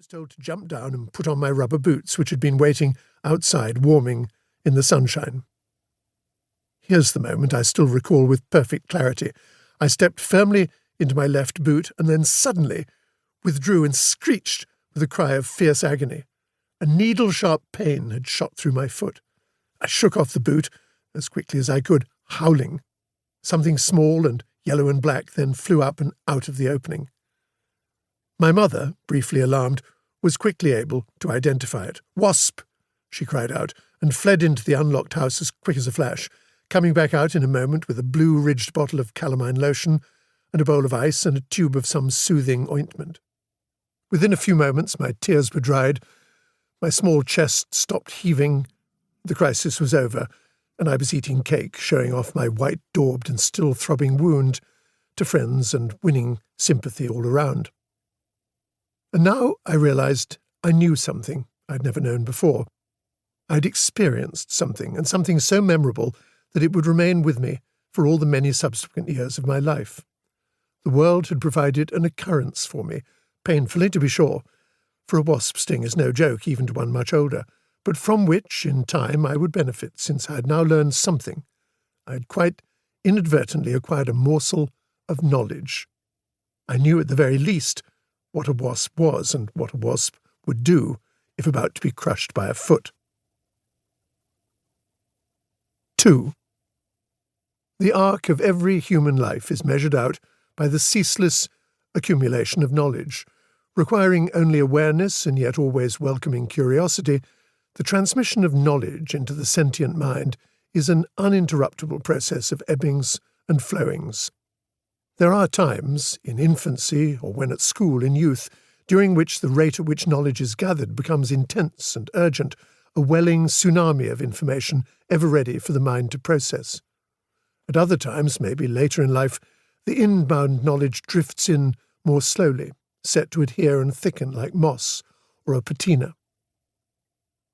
told to jump down and put on my rubber boots, which had been waiting outside, warming in the sunshine. Here's the moment I still recall with perfect clarity. I stepped firmly into my left boot and then suddenly withdrew and screeched with a cry of fierce agony. A needle-sharp pain had shot through my foot. I shook off the boot as quickly as I could, howling. Something small and yellow and black then flew up and out of the opening. My mother, briefly alarmed, was quickly able to identify it. "Wasp!" she cried out, and fled into the unlocked house as quick as a flash, coming back out in a moment with a blue-ridged bottle of calamine lotion and a bowl of ice and a tube of some soothing ointment. Within a few moments my tears were dried, my small chest stopped heaving, the crisis was over, and I was eating cake, showing off my white-daubed and still throbbing wound to friends and winning sympathy all around. And now I realized I knew something I'd never known before. I'd experienced something, and something so memorable that it would remain with me for all the many subsequent years of my life. The world had provided an occurrence for me, painfully to be sure, for a wasp sting is no joke even to one much older, but from which, in time, I would benefit, since I had now learned something. I had quite inadvertently acquired a morsel of knowledge. I knew at the very least what a wasp was and what a wasp would do if about to be crushed by a foot. 2. The arc of every human life is measured out by the ceaseless accumulation of knowledge. Requiring only awareness and yet always welcoming curiosity, the transmission of knowledge into the sentient mind is an uninterruptible process of ebbings and flowings. There are times, in infancy or when at school in youth, during which the rate at which knowledge is gathered becomes intense and urgent, a welling tsunami of information ever ready for the mind to process. At other times, maybe later in life, the inbound knowledge drifts in more slowly, set to adhere and thicken like moss or a patina.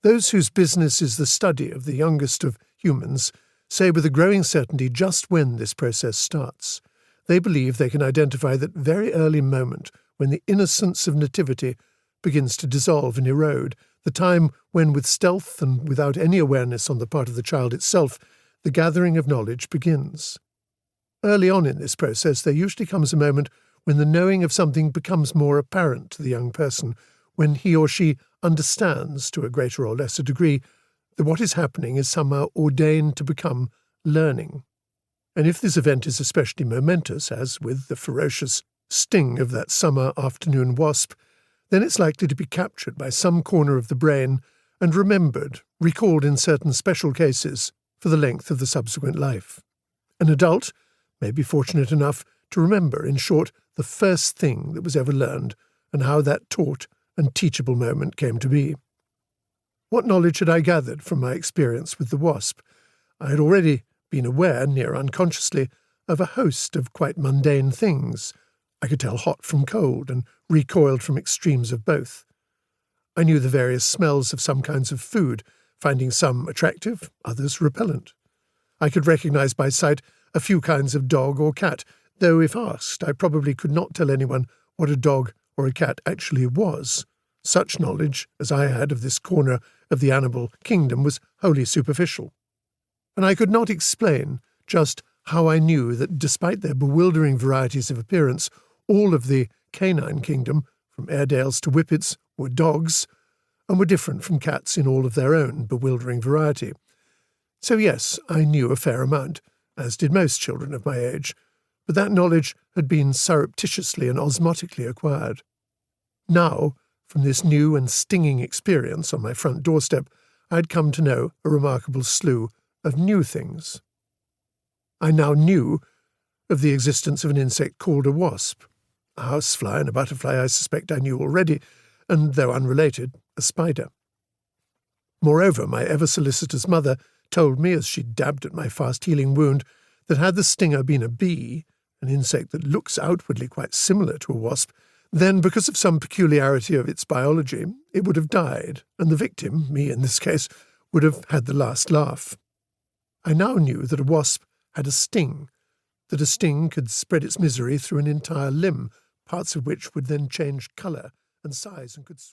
Those whose business is the study of the youngest of humans say with a growing certainty just when this process starts. They believe they can identify that very early moment when the innocence of nativity begins to dissolve and erode, the time when, with stealth and without any awareness on the part of the child itself, the gathering of knowledge begins. Early on in this process, there usually comes a moment when the knowing of something becomes more apparent to the young person, when he or she understands, to a greater or lesser degree, that what is happening is somehow ordained to become learning. And if this event is especially momentous, as with the ferocious sting of that summer afternoon wasp, then it's likely to be captured by some corner of the brain and remembered, recalled in certain special cases for the length of the subsequent life. An adult may be fortunate enough to remember, in short, the first thing that was ever learned and how that taught and teachable moment came to be. What knowledge had I gathered from my experience with the wasp? I had already been aware, near unconsciously, of a host of quite mundane things. I could tell hot from cold and recoiled from extremes of both. I knew the various smells of some kinds of food, finding some attractive, others repellent. I could recognize by sight a few kinds of dog or cat, though if asked, I probably could not tell anyone what a dog or a cat actually was. Such knowledge as I had of this corner of the animal kingdom was wholly superficial. And I could not explain just how I knew that despite their bewildering varieties of appearance, all of the canine kingdom, from Airedales to Whippets, were dogs, and were different from cats in all of their own bewildering variety. So yes, I knew a fair amount, as did most children of my age, but that knowledge had been surreptitiously and osmotically acquired. Now, from this new and stinging experience on my front doorstep, I had come to know a remarkable slew of new things. I now knew of the existence of an insect called a wasp. A housefly and a butterfly I suspect I knew already, and, though unrelated, a spider. Moreover, my ever-solicitous mother told me, as she dabbed at my fast-healing wound, that had the stinger been a bee, an insect that looks outwardly quite similar to a wasp, then, because of some peculiarity of its biology, it would have died, and the victim, me in this case, would have had the last laugh. I now knew that a wasp had a sting, that a sting could spread its misery through an entire limb, parts of which would then change colour and size and could swell.